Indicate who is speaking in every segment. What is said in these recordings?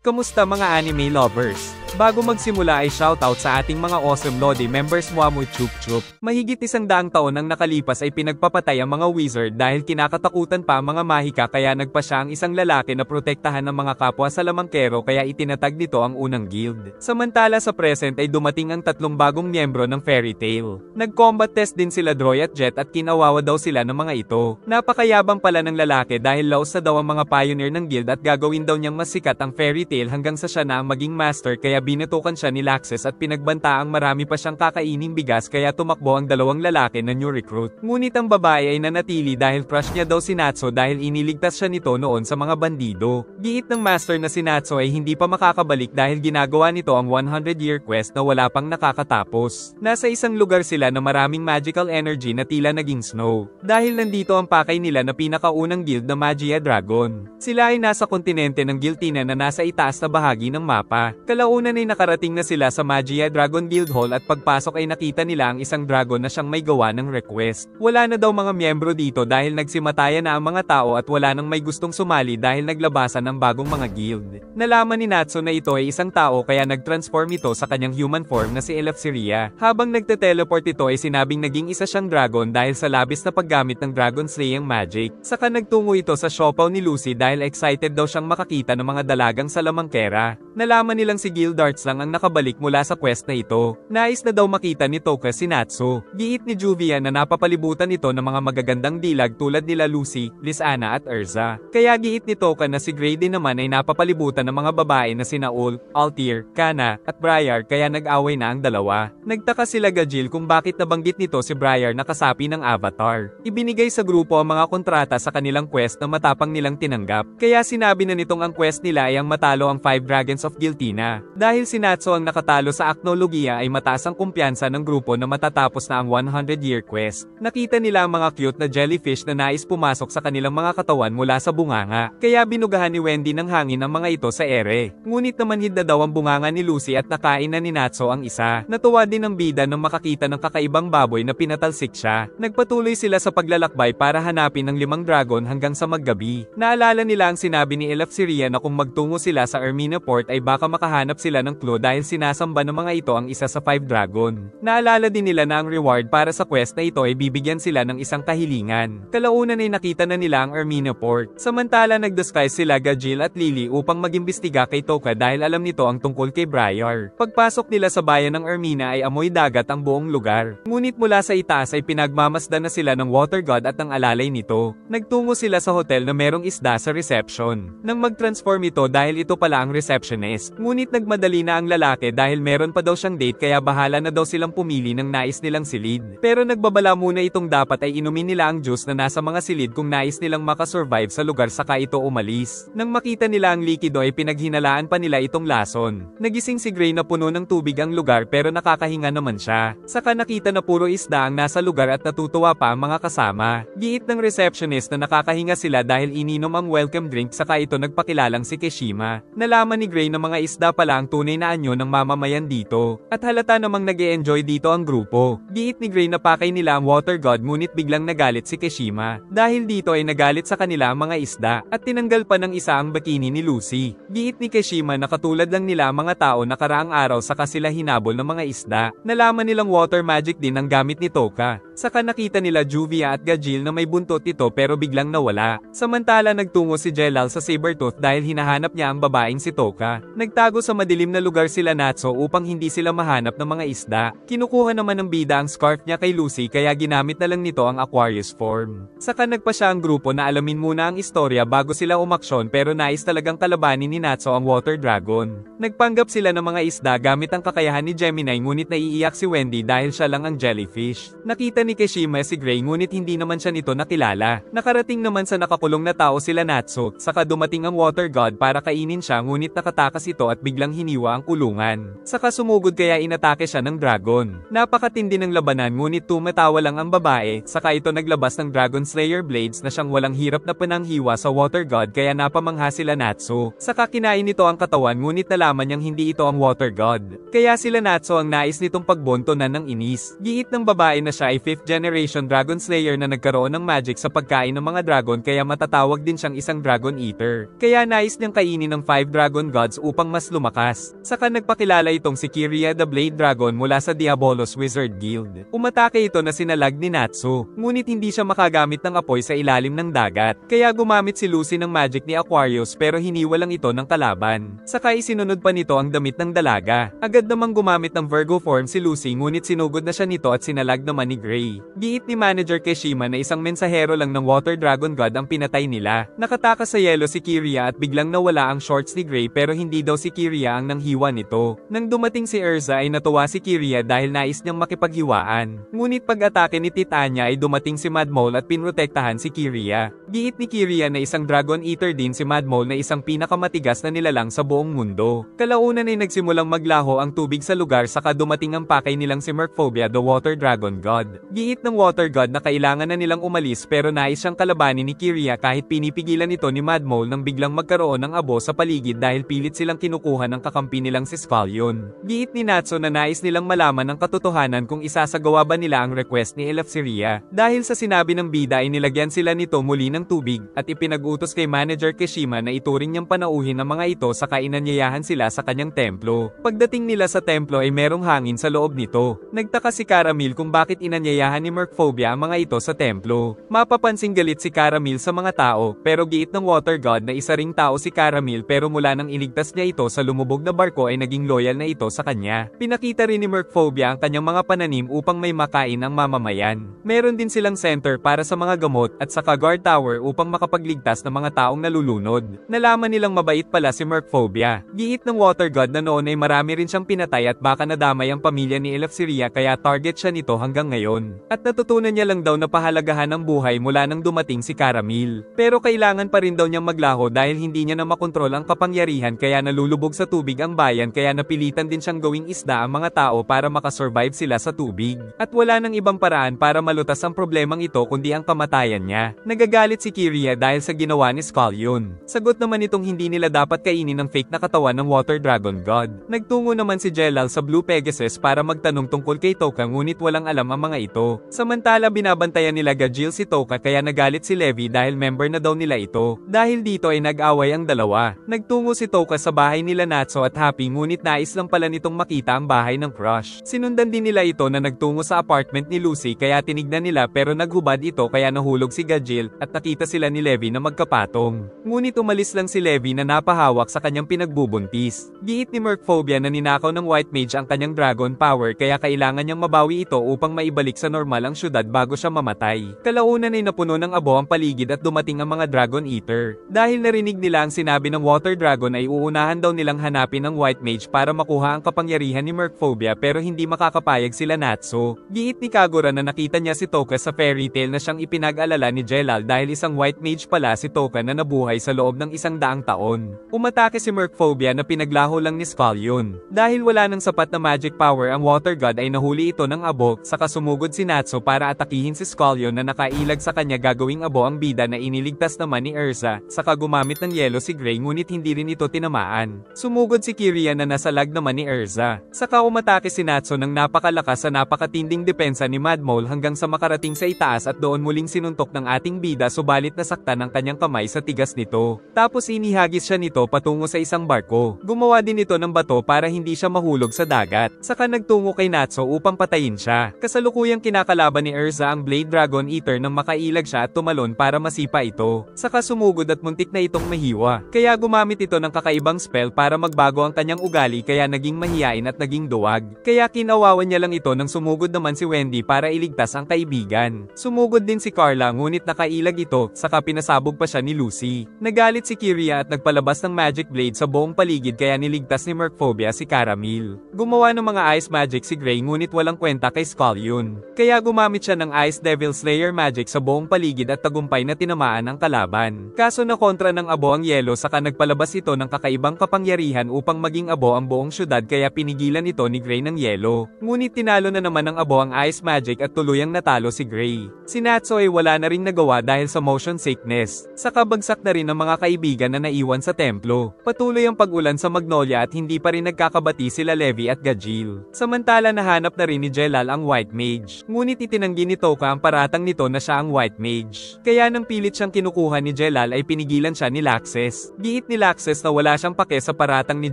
Speaker 1: Kamusta mga anime lovers? Bago magsimula ay shoutout sa ating mga awesome Lodi members Muamu Chup Chup. Mahigit 100 taon ang nakalipas ay pinagpapatay ang mga wizard dahil kinakatakutan pa ang mga mahika kaya nagpa siya ang isang lalaki na protektahan ng mga kapwa sa lamangkero kaya itinatag nito ang unang guild. Samantala sa present ay dumating ang 3 bagong miyembro ng Fairy Tail. Nag-combat test din sila Droy at Jet at kinawawa daw sila ng mga ito. Napakayabang pala ng lalaki dahil laos na daw ang mga pioneer ng guild at gagawin daw niyang mas sikat ang Fairy Tail hanggang sa siya na ang maging master kaya binatukan siya ni Laxus at pinagbantaang marami pa siyang kakaining bigas kaya tumakbo ang 2 lalaki na new recruit. Ngunit ang babae ay nanatili dahil crush niya daw si Natsu dahil iniligtas siya nito noon sa mga bandido. Giit ng master na si Natsu ay hindi pa makakabalik dahil ginagawa nito ang 100-year quest na wala pang nakakatapos. Nasa isang lugar sila na maraming magical energy na tila naging snow. Dahil nandito ang pakay nila na pinakaunang guild na Magia Dragon. Sila ay nasa kontinente ng Giltina na nasa itaas na bahagi ng mapa. Kalaunan ay nakarating na sila sa Magia Dragon Guild Hall at pagpasok ay nakita nila ang isang dragon na siyang may gawa ng request. Wala na daw mga miyembro dito dahil nagsimatayan na ang mga tao at wala nang may gustong sumali dahil naglabasan ng bagong mga guild. Nalaman ni Natsu na ito ay isang tao kaya nag-transform ito sa kanyang human form na si Eleftheria. Habang nagte-teleport ito ay sinabing naging isa siyang dragon dahil sa labis na paggamit ng dragon slaying magic. Saka nagtungo ito sa siopaw ni Lucy dahil excited daw siyang makakita ng mga dalagang salamangkera. Nalaman nilang si Gildarts lang ang nakabalik mula sa quest na ito. Nais na daw makita ni Toka si Natsu. Giit ni Juvia na napapalibutan ito ng mga magagandang dilag tulad nila Lucy, Lysana at Erza. Kaya giit ni Toka na si Grey din naman ay napapalibutan ng mga babae na sina Ul, Altair, Kana, at Briar kaya nag-away na ang dalawa. Nagtaka sila Gajil kung bakit nabanggit nito si Briar na kasapi ng Avatar. Ibinigay sa grupo ang mga kontrata sa kanilang quest na matapang nilang tinanggap. Kaya sinabi na nitong ang quest nila ay ang matalo ang 5 Dragons of Giltina. Dahil si Natsu ang nakatalo sa Acnologia ay mataas ang kumpiyansa ng grupo na matatapos na ang 100-year quest. Nakita nila ang mga cute na jellyfish na nais pumasok sa kanilang mga katawan mula sa bunganga. Kaya binugahan ni Wendy ng hangin ang mga ito sa ere. Ngunit namanhid na daw ang bunganga ni Lucy at nakain na ni Natsu ang isa. Natuwa din ang bida nang makakita ng kakaibang baboy na pinatalsik siya. Nagpatuloy sila sa paglalakbay para hanapin ang 5 dragon hanggang sa maggabi. Naalala nila ang sinabi ni Eleftheria na kung magtungo sila sa Ermina Port ay baka makahanap sila ng clue dahil sinasamba ng mga ito ang isa sa 5 dragon. Naalala din nila na ang reward para sa quest na ito ay bibigyan sila ng isang kahilingan. Kalaunan ay nakita na nila ang Ermina Port. Samantala nag-disguise sila Gajil at Lily upang mag-imbestiga kay Toka dahil alam nito ang tungkol kay Briar. Pagpasok nila sa bayan ng Ermina ay amoy dagat ang buong lugar. Ngunit mula sa itaas ay pinagmamasdan na sila ng water god at ang alalay nito. Nagtungo sila sa hotel na merong isda sa reception. Nang mag-transform ito dahil ito pala ang receptionist. Ngunit nagmadali na ang lalaki dahil meron pa daw siyang date kaya bahala na daw silang pumili ng nais nilang silid. Pero nagbabala muna itong dapat ay inumin nila ang juice na nasa mga silid kung nais nilang makasurvive sa lugar saka ito umalis. Nang makita nila ang likido ay pinaghinalaan pa nila itong lason. Nagising si Grey na puno ng tubig ang lugar pero nakakahinga naman siya. Saka nakita na puro isda ang nasa lugar at natutuwa pa ang mga kasama. Giit ng receptionist na nakakahinga sila dahil ininom ang welcome drink saka ito nagpakilalang si Keshima. Nalaman ni Grey na mga isda pala ang tunay na anyo ng mamamayan dito. At halata namang nag-e-enjoy dito ang grupo. Giit ni Grey na pakay nila ang water god ngunit biglang nagalit si Keshima. Dahil dito ay nagalit sa kanila ang mga isda at tinanggal pa ng isa ang bikini ni Lucy. Giit ni Keshima na katulad lang nila ang mga tao na karaang araw saka sila hinabol ng mga isda. Nalaman nilang water magic din ang gamit ni Toka. Saka nakita nila Juvia at Gajil na may buntot ito pero biglang nawala. Samantala nagtungo si Jelal sa Sabertooth dahil hinahanap niya ang babaeng si Toka. Nagtago sa madilim na lugar sila Natsu upang hindi sila mahanap ng mga isda. Kinukuha naman ng bida ang scarf niya kay Lucy kaya ginamit na lang nito ang Aquarius form. Saka nagpa siya ang grupo na alamin muna ang istorya bago sila umaksyon pero nais talagang kalabanin ni Natsu ang water dragon. Nagpanggap sila ng mga isda gamit ang kakayahan ni Gemini ngunit naiiyak si Wendy dahil siya lang ang jellyfish. Nakita ni Keshima si Grey ngunit hindi naman siya nito nakilala. Nakarating naman sa nakakulong na tao sila Natsu, saka dumating ang water god para kainin siya ngunit nakatakas ito at biglang hiniwa ang kulungan. Saka sumugod kaya inatake siya ng dragon. Napakatindi ng labanan ngunit tumatawa lang ang babae, saka ito naglabas ng Dragon Slayer blades na siyang walang hirap na pananghiwa sa water god kaya napamangha sila Natsu. Saka kinain nito ang katawan ngunit nalaman nalaman niyang hindi ito ang Water God. Kaya sila Natsu ang nais nitong pagbontonan ng inis. Giit ng babae na siya ay 5th generation Dragon Slayer na nagkaroon ng magic sa pagkain ng mga dragon kaya matatawag din siyang isang Dragon Eater. Kaya nais niyang kainin ng 5 Dragon Gods upang mas lumakas. Saka nagpakilala itong si Kiria the Blade Dragon mula sa Diabolos Wizard Guild. Umatake ito na sinalag ni Natsu, ngunit hindi siya makagamit ng apoy sa ilalim ng dagat. Kaya gumamit si Lucy ng magic ni Aquarius pero hiniwalang ito ng kalaban. Saka isinunod pa nito ang damit ng dalaga. Agad namang gumamit ng Virgo form si Lucy ngunit sinugod na siya nito at sinalag naman ni Gray. Giit ni Manager Kishima na isang mensahero lang ng Water Dragon God ang pinatay nila. Nakatakas sa yelo si Kiria at biglang nawala ang shorts ni Gray pero hindi daw si Kiria ang nanghiwa nito. Nang dumating si Erza ay natuwa si Kiria dahil nais niyang makipaghiwaan. Ngunit pag-atake ni Titania ay dumating si Mad Mole at pinrotektahan si Kiria. Giit ni Kiria na isang Dragon Eater din si Mad Mole na isang pinakamatigas na nilalang sa buong mundo. Kalaunan ay nagsimulang maglaho ang tubig sa lugar saka dumating ang pakay nilang si Merkphobia the Water Dragon God. Giit ng Water God na kailangan na nilang umalis pero nais siyang kalabanin ni Kiria kahit pinipigilan ito ni Mad Mole nang biglang magkaroon ng abo sa paligid dahil pilit silang kinukuha ng kakampi nilang si Squallion. Giit ni Natsu na nais nilang malaman ang katotohanan kung isasagawa ba nila ang request ni Eleftheria. Dahil sa sinabi ng bida ay nilagyan sila nito muli ng tubig at ipinag-utos kay Manager Kishima na ituring niyang panauhin ang mga ito saka inanyayahan sila sa kanyang templo. Pagdating nila sa templo ay merong hangin sa loob nito. Nagtaka si Caramel kung bakit inanyayahan ni Merkphobia ang mga ito sa templo. Mapapansing galit si Caramel sa mga tao pero giit ng Water God na isa ring tao si Caramel pero mula nang iligtas niya ito sa lumubog na barko ay naging loyal na ito sa kanya. Pinakita rin ni Merkphobia ang kanyang mga pananim upang may makain ang mamamayan. Meron din silang center para sa mga gamot at saka guard tower upang makapagligtas ng mga taong nalulunod. Nalaman nilang mabait pala si Merkphobia. Giit ng Water God na noon ay marami rin siyang pinatay at baka nadamay ang pamilya ni Eleftheria kaya target siya nito hanggang ngayon. At natutunan niya lang daw na pahalagahan ang buhay mula nang dumating si Caramel. Pero kailangan pa rin daw niyang maglaho dahil hindi niya na makontrol ang kapangyarihan kaya nalulubog sa tubig ang bayan kaya napilitan din siyang gawing isda ang mga tao para makasurvive sila sa tubig. At wala nang ibang paraan para malutas ang problemang ito kundi ang kamatayan niya. Nagagalit si Kiria dahil sa ginawa ni Squallion. Sagot naman itong hindi nila dapat kainin ang fake na katawan ng Water Dragon God. Nagtungo naman si Jelal sa Blue Pegasus para magtanong tungkol kay Toka ngunit walang alam ang mga ito. Samantala binabantayan nila Gajil si Toka kaya nagalit si Levi dahil member na daw nila ito. Dahil dito ay nag-away ang dalawa. Nagtungo si Toka sa bahay nila Natsu at Happy ngunit nais lang pala nitong makita ang bahay ng crush. Sinundan din nila ito na nagtungo sa apartment ni Lucy kaya tinignan nila pero naghubad ito kaya nahulog si Gajil at nakita sila ni Levi na magkapatong. Ngunit umalis lang si Levi na napahawak sa kanyang pinagbubuntis. Giit ni Merkphobia na ninakaw ng White Mage ang kanyang dragon power kaya kailangan niyang mabawi ito upang maibalik sa normal ang syudad bago siya mamatay. Kalaunan ay napuno ng abo ang paligid at dumating ang mga Dragon Eater. Dahil narinig nila ang sinabi ng Water Dragon ay uunahan daw nilang hanapin ang White Mage para makuha ang kapangyarihan ni Merkphobia pero hindi makakapayag sila Natsu. Giit ni Kagura na nakita niya si Toka sa fairy tale na siyang ipinag-alala ni Jelal dahil isang White Mage pala si Toka na nabuhay sa loob ng 100 taon. Umatake si Merkphobia na pinaglaho lang ni Squallion. Dahil wala ng sapat na magic power ang Water God ay nahuli ito ng abo saka sumugod si Natsu para atakihin si Squallion na nakailag sa kanya gagawing abo ang bida na iniligtas naman ni Erza saka gumamit ng yelo si Gray ngunit hindi rin ito tinamaan. Sumugod si Kiria na nasalag naman ni Erza. Saka umatake si Natsu ng napakalakas sa napakatinding depensa ni Mad Mole hanggang sa makarating sa itaas at doon muling sinuntok ng ating bida subalit nasaktan ang kanyang kamay sa tigas nito. Tapos inihagis siya nito patungo sa isang barko. Gumawa din ito ng bato para hindi siya mahulog sa dagat. Saka nagtungo kay Natsu upang patayin siya. Kasalukuyang kinakalaban ni Erza ang Blade Dragon Eater nang makailag siya at tumalon para masipa ito. Saka sumugod at muntik na itong mahiwa. Kaya gumamit ito ng kakaibang spell para magbago ang kanyang ugali kaya naging mahiyain at naging duwag. Kaya kinawawan niya lang ito nang sumugod naman si Wendy para iligtas ang kaibigan. Sumugod din si Carla ngunit nakailag ito saka pinasabog pa siya ni Lucy. Nagalit si Kiria at nagpalabas ng magic blade sa buong paligid kaya niligtas ni Merkphobia si Caramel. Gumawa ng mga ice magic si Gray ngunit walang kwenta kay Squallion. Kaya gumamit siya ng Ice Devil Slayer magic sa buong paligid at tagumpay na tinamaan ang kalaban. Kaso na kontra ng abo ang yelo saka nagpalabas ito ng kakaibang kapangyarihan upang maging abo ang buong syudad kaya pinigilan ito ni Gray ng yelo. Ngunit tinalo na naman ng abo ang ice magic at tuluyang natalo si Gray. Si Natsu ay wala na ring nagawa dahil sa motion sickness. Saka bagsak na rin ang mga kaibigan na naiwan sa templo. Patuloy ang pag-ulan sa Magnolia at hindi pa rin nagkakabati sila Levi at Gajil. Samantala nahanap na rin ni Jelal ang White Mage. Ngunit itinanggi ni Toka ang paratang nito na siya ang White Mage. Kaya nang pilit siyang kinukuha ni Jelal ay pinigilan siya ni Laxes. Giit ni Laxes na wala siyang pake sa paratang ni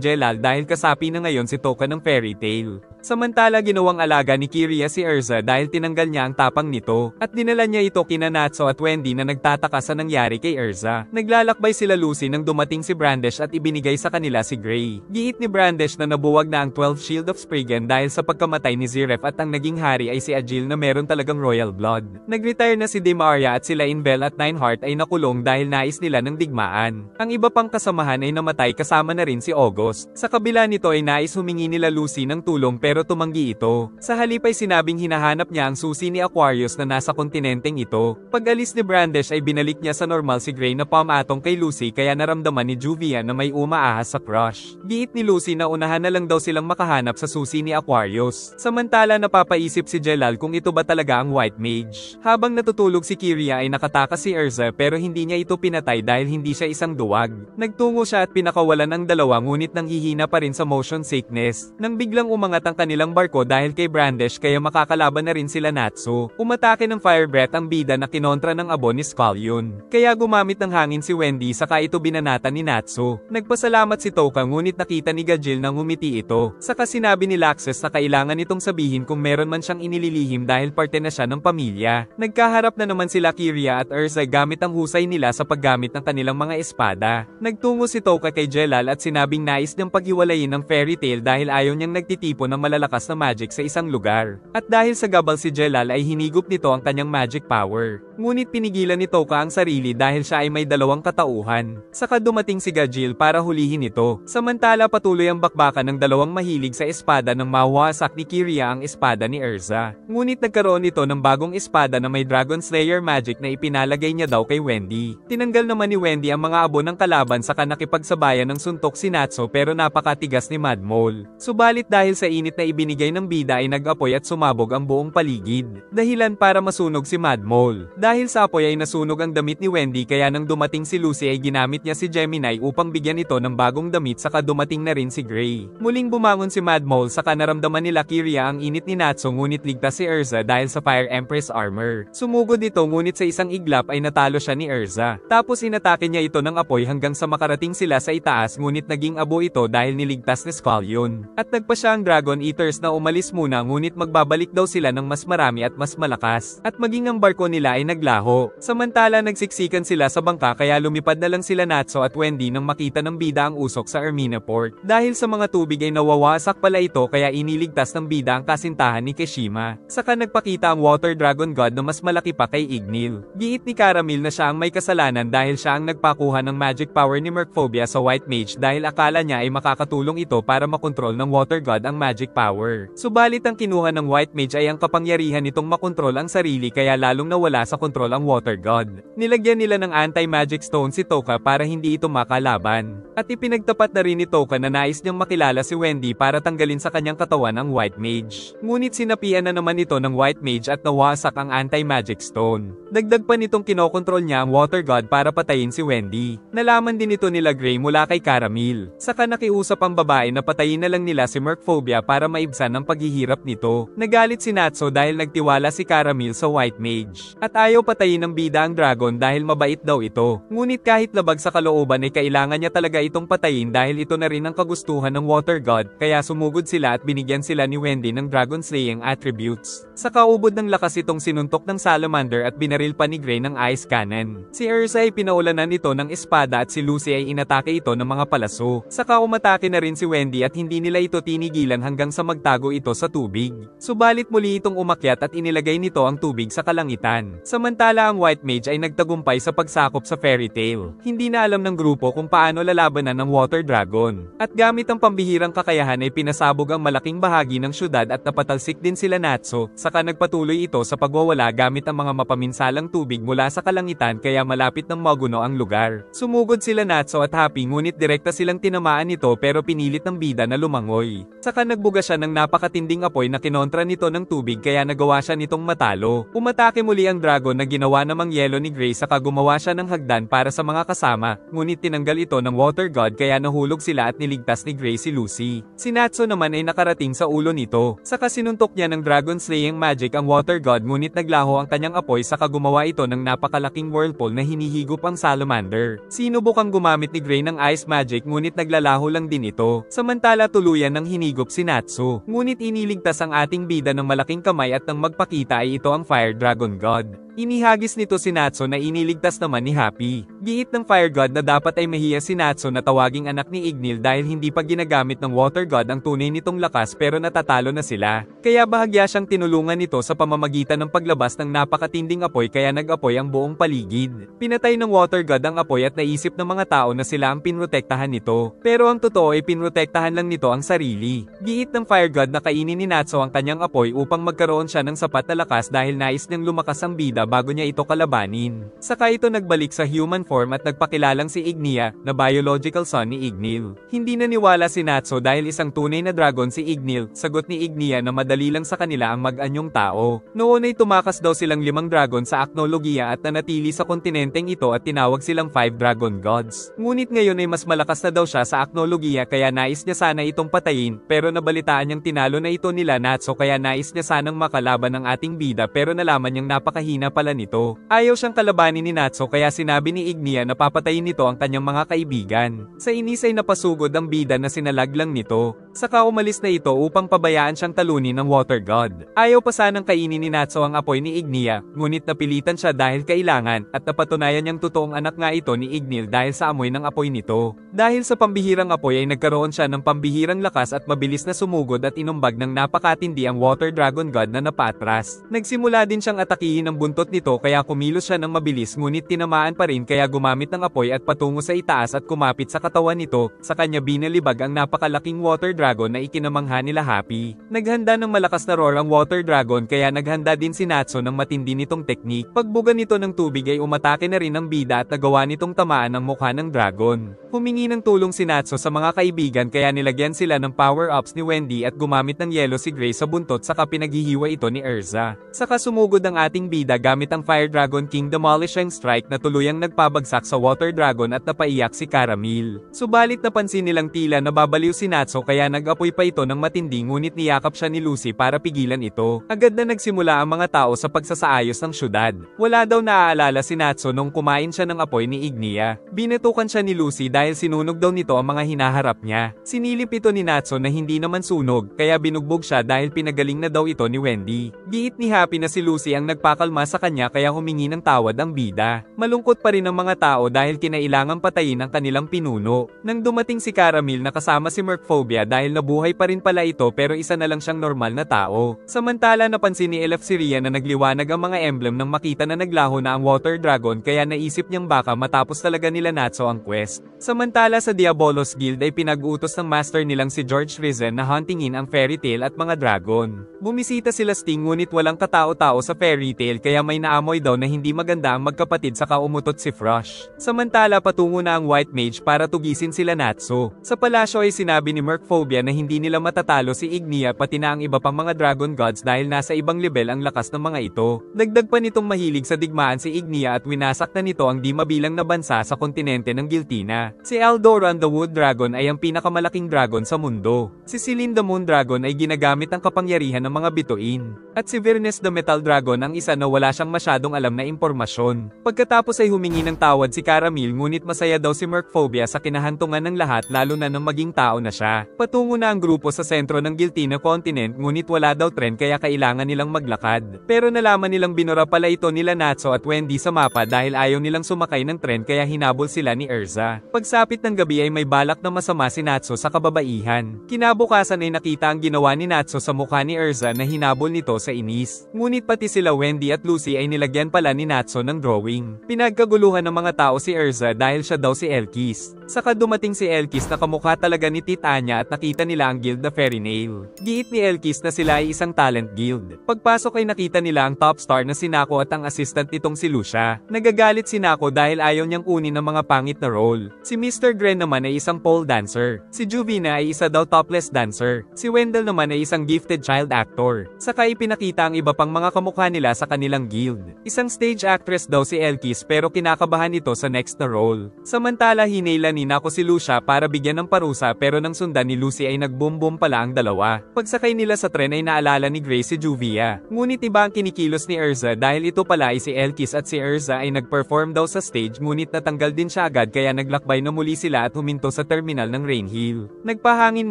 Speaker 1: Jelal dahil kasapi na ngayon si Toka ng fairy tale. Samantala ginawang alaga ni Kiria si Erza dahil tinanggal niya ang tapang nito, at dinala niya ito kina Natsu at Wendy na nagtataka sa nangyari kay Erza. Naglalakbay sila Lucy nang dumating si Brandish at ibinigay sa kanila si Gray. Giit ni Brandish na nabuwag na ang 12 Shield of Spriggan dahil sa pagkamatay ni Ziref at ang naging hari ay si Agil na meron talagang royal blood. Nag-retire na si Demaria at sila Inbel at Nineheart ay nakulong dahil nais nila ng digmaan. Ang iba pang kasamahan ay namatay kasama na rin si August. Sa kabila nito ay nais humingi nila Lucy ng tulong pero tumanggi ito. Sa halip ay sinabing hinahanap niya ang susi ni Aquarius na nasa kontinenteng ito. Pag-alis ni Brandish ay binalik niya sa normal si Gray na pamatong kay Lucy kaya naramdaman ni Juvia na may umaahas sa crush. Giit ni Lucy na unahan na lang daw silang makahanap sa susi ni Aquarius. Samantala napapaisip si Jelal kung ito ba talaga ang White Mage. Habang natutulog si Kiria ay nakatakas si Erza pero hindi niya ito pinatay dahil hindi siya isang duwag. Nagtungo siya at pinakawalan ang dalawa ngunit nanghihina pa rin sa motion sickness. Nang biglang umangat ang kanilang barko dahil kay Brandish kaya makakalaban na rin sila Natsu. Umatake ng fire breath ang bida na kinontra ng abo ni Scullion. Kaya gumamit ng hangin si Wendy saka ito binanatan ni Natsu. Nagpasalamat si Toka ngunit nakita ni Gajil nang ngumiti ito. Saka sinabi ni Laxes na kailangan itong sabihin kung meron man siyang inililihim dahil parte na siya ng pamilya. Nagkaharap na naman sila Kiria at Erza gamit ang husay nila sa paggamit ng kanilang mga espada. Nagtungo si Toka kay Jelal at sinabing nais niyang paghiwalayin ng fairy tale dahil ayaw niyang nagtitipon ng malalakas na magic sa isang lugar. At dahil sa gabal si Jelal ay hinigop nito ang kanyang magic power. Ngunit pinigilan ni Toka ang sarili dahil siya ay may dalawang katauhan. Saka dumating si Gajil para hulihin ito. Samantala patuloy ang bakbakan ng dalawang mahilig sa espada nang mawasak ni Kiria ang espada ni Erza. Ngunit nagkaroon ito ng bagong espada na may Dragon Slayer magic na ipinalagay niya daw kay Wendy. Tinanggal naman ni Wendy ang mga abo ng kalaban saka nakipagsabayan ng suntok si Natsu pero napakatigas ni Mad Mole. Subalit dahil sa init na ibinigay ng bida ay nag-apoy at sumabog ang buong paligid. Dahilan para masunog si Mad Mole. Dahil sa apoy ay nasunog ang damit ni Wendy kaya nang dumating si Lucy ay ginamit niya si Gemini upang bigyan ito ng bagong damit saka dumating na rin si Gray. Muling bumangon si Mad Mole saka naramdaman nila Kiria ang init ni Natsu ngunit ligtas si Erza dahil sa Fire Empress armor. Sumugod ito ngunit sa isang iglap ay natalo siya ni Erza. Tapos inatake niya ito ng apoy hanggang sa makarating sila sa itaas ngunit naging abo ito dahil niligtas ni Scullion. At nagpa siya ang Dragon Eaters na umalis muna ngunit magbabalik daw sila ng mas marami at mas malakas. At maging ang barko nila ay naglaho. Samantala nagsiksikan sila sa bangka kaya lumipad na lang sila Natsu at Wendy nang makita ng bida ang usok sa Ermina Port. Dahil sa mga tubig ay nawawasak pala ito kaya iniligtas ng bida ang kasintahan ni Kishima. Saka nagpakita ang Water Dragon God na mas malaki pa kay Ignil. Giit ni Caramel na siya ang may kasalanan dahil siya ang nagpakuha ng magic power ni Merkphobia sa White Mage dahil akala niya ay makakatulong ito para makontrol ng Water God ang magic power. Subalit ang kinuha ng White Mage ay ang kapangyarihan nitong makontrol ang sarili kaya lalong nawala sa kontrol ang Water God. Nilagyan nila ng anti-magic stone si Toka para hindi ito makalaban. At ipinagtapat na rin ni Toka na nais niyang makilala si Wendy para tanggalin sa kanyang katawan ang White Mage. Ngunit sinapian na naman ito ng White Mage at nawasak ang anti-magic stone. Dagdag pa nitong kinokontrol niya ang Water God para patayin si Wendy. Nalaman din ito nila Gray mula kay Caramel. Saka nakiusap ang babae na patayin na lang nila si Merkphobia para maibsan ang paghihirap nito. Nagalit si Natsu dahil nagtiwala si Caramel sa White Mage. At ayaw patayin ng bida ang dragon dahil mabait daw ito. Ngunit kahit labag sa kalooban ay kailangan niya talaga itong patayin dahil ito na rin ang kagustuhan ng Water God kaya sumugod sila at binigyan sila ni Wendy ng Dragon Slaying attributes. Sa kaubod ng lakas itong sinuntok ng Salamander at binaril pa ni Gray ng Ice Cannon. Si Erza ay pinaulanan ito ng espada at si Lucy ay inatake ito ng mga palaso. Saka umatake na rin si Wendy at hindi nila ito tinigilan hanggang sa magtago ito sa tubig. Subalit muli itong umakyat at inilagay nito ang tubig sa kalangitan. Samantala ang White Mage ay nagtagumpay sa pagsakop sa fairy tale. Hindi na alam ng grupo kung paano lalabanan ng Water Dragon. At gamit ang pambihirang kakayahan ay pinasabog ang malaking bahagi ng syudad at napatalsik din sila Natsu. Saka nagpatuloy ito sa pagwawala gamit ang mga mapaminsalang tubig mula sa kalangitan kaya malapit ng maguno ang lugar. Sumugod sila Natsu at Happy ngunit direkta silang tinamaan nito pero pinilit ng bida na lumangoy. Saka nagbuga siya ng napakatinding apoy na kinontra nito ng tubig kaya nagawa siya nitong matalo. Umatake muli ang dragon dragon na ginawa namang yelo ni Gray saka gumawa siya ng hagdan para sa mga kasama, ngunit tinanggal ito ng water god kaya nahulog sila at niligtas ni Gray si Lucy. Si Natsu naman ay nakarating sa ulo nito, saka sinuntok niya ng dragon slaying magic ang water god ngunit naglaho ang kanyang apoy saka gumawa ito ng napakalaking whirlpool na hinihigop ang salamander. Sinubukang gumamit ni Gray ng ice magic ngunit naglalaho lang din ito, samantala tuluyan ng hinigop si Natsu. Ngunit iniligtas ang ating bida ng malaking kamay at nang magpakita ay ito ang Fire Dragon God. Inihagis nito si Natsu na iniligtas naman ni Happy. Giit ng Fire God na dapat ay mahiya si Natsu na tawaging anak ni Ignil dahil hindi pa ginagamit ng Water God ang tunay nitong lakas pero natatalo na sila. Kaya bahagya siyang tinulungan nito sa pamamagitan ng paglabas ng napakatinding apoy kaya nag-apoy ang buong paligid. Pinatay ng Water God ang apoy at naisip ng mga tao na sila ang pinrotektahan nito. Pero ang totoo ay pinrotektahan lang nito ang sarili. Giit ng Fire God na kainin ni Natsu ang kanyang apoy upang magkaroon siya ng sapat na lakas dahil nais niyang lumakas ang bida bago niya ito kalabanin. Saka ito nagbalik sa human form at nagpakilalang si Ignia, na biological son ni Ignil. Hindi naniwala si Natsu dahil isang tunay na dragon si Ignil, sagot ni Ignia na madali lang sa kanila ang mag-anyong tao. Noon ay tumakas daw silang 5 dragon sa Aknologia at nanatili sa kontinenteng ito at tinawag silang 5 dragon gods. Ngunit ngayon ay mas malakas na daw siya sa Aknologia kaya nais niya sana itong patayin, pero nabalitaan niyang tinalo na ito nila Natsu kaya nais niya sanang makalaban ng ating bida pero nalaman niyang napakahina pala nito. Ayaw siyang kalabanin ni Natsu kaya sinabi ni Ignia na papatayin nito ang kanyang mga kaibigan. Sa inis ay napasugod ang bida na sinalag lang nito. Saka umalis na ito upang pabayaan siyang talunin ng Water God. Ayaw pa sanang kainin ni Natsu ang apoy ni Ignia, ngunit napilitan siya dahil kailangan at napatunayan niyang totoong anak nga ito ni Ignil dahil sa amoy ng apoy nito. Dahil sa pambihirang apoy ay nagkaroon siya ng pambihirang lakas at mabilis na sumugod at inumbag ng napakatindi ang Water Dragon God na napatras. Nagsimula din siyang atakihin ng buntot nito kaya kumilos siya ng mabilis ngunit tinamaan pa rin kaya gumamit ng apoy at patungo sa itaas at kumapit sa katawan nito, sa kanya binalibag ang napakalaking water dragon na ikinamangha nila Happy. Naghanda ng malakas na roar ang water dragon kaya naghanda din si Natsu ng matindi nitong teknik. Pagbuga nito ng tubig ay umatake na rin ang bida at nagawa nitong tamaan ang mukha ng dragon. Humingi ng tulong si Natsu sa mga kaibigan kaya nilagyan sila ng power-ups ni Wendy at gumamit ng yelo si Gray sa buntot saka pinaghihiwa ito ni Erza. Saka sumugod ang ating bida gamit ang Fire Dragon King Demolishing Strike na tuluyang nagpabagsak sa Water Dragon at napaiyak si Caramel. Subalit napansin nilang tila nababaliw si Natsu kaya nag-apoy pa ito ng matindi ngunit niyakap siya ni Lucy para pigilan ito. Agad na nagsimula ang mga tao sa pagsasaayos ng syudad. Wala daw naaalala si Natsu nung kumain siya ng apoy ni Ignia. Binatukan siya ni Lucy dahil sinunog daw nito ang mga hinaharap niya. Sinilip ito ni Natsu na hindi naman sunog kaya binugbog siya dahil pinagaling na daw ito ni Wendy. Giit ni Happy na si Lucy ang nagpakalma sa kanya kaya humingi ng tawad ang bida. Malungkot pa rin ang mga tao dahil kinailangang patayin ang kanilang pinuno. Nang dumating si Caramel na kasama si Mercphobia dahil nabuhay pa rin pala ito pero isa na lang siyang normal na tao. Samantala napansin ni Eleftheria na nagliwanag ang mga emblem nang makita na naglaho na ang Water Dragon kaya naisip niyang baka matapos talaga nila Natsu ang quest. Samantala sa Diabolos Guild ay pinag-utos ng master nilang si George Risen na huntingin ang Fairy Tail at mga dragon. Bumisita sila Sting ngunit walang katao-tao sa Fairy Tail kaya may naamoy daw na hindi maganda ang magkapatid saka umutot si Frosh. Samantala patungo na ang White Mage para tugisin sila Natsu. Sa palasyo ay sinabi ni Mercphobia na hindi nila matatalo si Ignia pati na ang iba pang mga Dragon Gods dahil nasa ibang level ang lakas ng mga ito. Dagdag pa nitong mahilig sa digmaan si Ignia at winasak na nito ang di mabilang na bansa sa kontinente ng Giltina. Si Aldoran the Wood Dragon ay ang pinakamalaking dragon sa mundo. Si Celine the Moon Dragon ay ginagamit ang kapangyarihan ng mga bituin. At si Virnes the Metal Dragon ang isa na wala siyang masyadong alam na impormasyon. Pagkatapos ay humingi ng tawad si Caramel ngunit masaya daw si Mercphobia sa kinahantungan ng lahat lalo na nang maging tao na siya. Patungo na ang grupo sa sentro ng Giltina Continent ngunit wala daw tren kaya kailangan nilang maglakad. Pero nalaman nilang binura pala ito nila Natsu at Wendy sa mapa dahil ayaw nilang sumakay ng tren kaya hinabol sila ni Erza. Pagsapit ng gabi ay may balak na masama si Natsu sa kababaihan. Kinabukasan ay nakita ang ginawa ni Natsu sa mukha ni Erza na hinabol nito sa inis. Ngunit pati sila Wendy at Lucy ay nilagyan pala ni Natsu ng drawing. Pinagkaguluhan ng mga tao si Erza dahil siya daw si Elkis. Saka dumating si Elkis na kamukha talaga ni Titania at nakita nakita nila ang guild na Fairy Nail. Giit ni Elkis na sila ay isang talent guild. Pagpasok ay nakita nila ang top star na si Nako at ang assistant nitong si Lucia. Nagagalit si Nako dahil ayaw niyang kunin ang mga pangit na role. Si Mr. Gren naman ay isang pole dancer. Si Juvina ay isa daw topless dancer. Si Wendell naman ay isang gifted child actor. Saka ipinakita ang iba pang mga kamukha nila sa kanilang guild. Isang stage actress daw si Elkis pero kinakabahan ito sa next na role. Samantala hinila ni Nako si Lucia para bigyan ng parusa pero nang sundan ni Lucy ay nag-boom-boom pala ang dalawa. Pagsakay nila sa tren ay naalala ni Grace si Juvia. Ngunit iba ang kinikilos ni Erza dahil ito pala ay si Elkis at si Erza ay nag-perform daw sa stage ngunit natanggal din siya agad kaya naglakbay na muli sila at huminto sa terminal ng Rainhill. Nagpahangin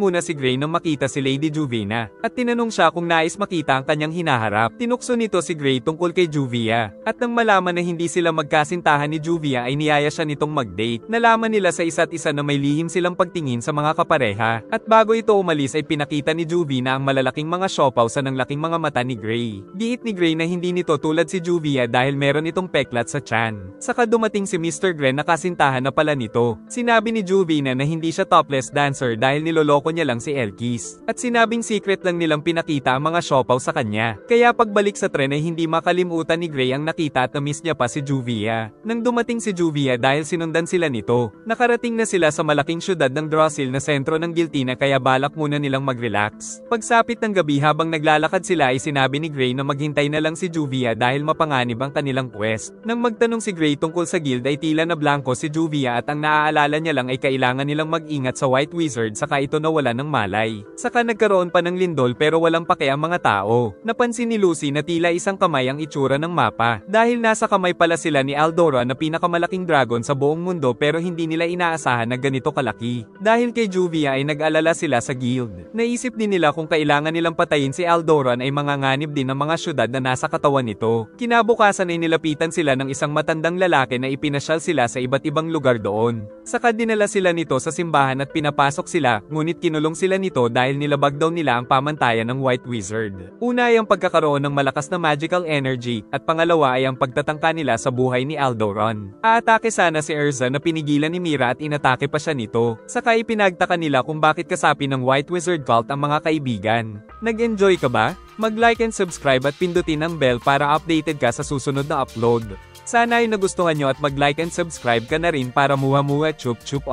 Speaker 1: muna si Gray nang makita si Lady Juvina at tinanong siya kung nais makita ang kanyang hinaharap. Tinukso nito si Gray tungkol kay Juvia at nang malaman na hindi sila magkasintahan ni Juvia ay niyaya siya nitong mag-date. Nalaman nila sa isa't isa na may lihim silang pagtingin sa mga kapareha at bago ito umalis ay pinakita ni Juvina ang malalaking mga siopaw sa nanglaking mga mata ni Gray. Giit ni Gray na hindi nito tulad si Juvia dahil meron itong peklat sa tiyan. Saka dumating si Mr. Gren na kasintahan na pala nito. Sinabi ni Juvina na hindi siya topless dancer dahil niloloko niya lang si Elkis. At sinabing secret lang nilang pinakita ang mga siopaw sa kanya. Kaya pagbalik sa tren ay hindi makalimutan ni Gray ang nakita at na-miss niya pa si Juvia. Nang dumating si Juvia dahil sinundan sila nito, nakarating na sila sa malaking syudad ng Drosil na sentro ng Giltina kaya balak muna nilang mag-relax. Pagsapit ng gabi habang naglalakad sila ay sinabi ni Gray na maghintay na lang si Juvia dahil mapanganib ang kanilang quest. Nang magtanong si Gray tungkol sa guild ay tila na blanco si Juvia at ang naaalala niya lang ay kailangan nilang mag-ingat sa White Wizard saka ito nawala ng malay. Saka nagkaroon pa ng lindol pero walang pake ang mga tao. Napansin ni Lucy na tila isang kamay ang itsura ng mapa dahil nasa kamay pala sila ni Aldora na pinakamalaking dragon sa buong mundo pero hindi nila inaasahan na ganito kalaki. Dahil kay Juvia ay nag-alala sila sa guild. Naisip din nila kung kailangan nilang patayin si Aldoran ay manganganib din ng mga syudad na nasa katawan nito. Kinabukasan ay nilapitan sila ng isang matandang lalaki na ipinasyal sila sa iba't ibang lugar doon. Saka dinala sila nito sa simbahan at pinapasok sila, ngunit kinulong sila nito dahil nilabag daw nila ang pamantayan ng White Wizard. Una ay ang pagkakaroon ng malakas na magical energy, at pangalawa ay ang pagtatangka nila sa buhay ni Aldoran. Aatake sana si Erza na pinigilan ni Mira at inatake pa siya nito. Saka ipinagtaka nila kung bakit kasapi ng White Wizard cult ang mga kaibigan. Nag-enjoy ka ba? Mag-like and subscribe at pindutin ang bell para updated ka sa susunod na upload. Sana ay nagustuhan nyo at mag-like and subscribe ka na rin para muha-muha chup chup.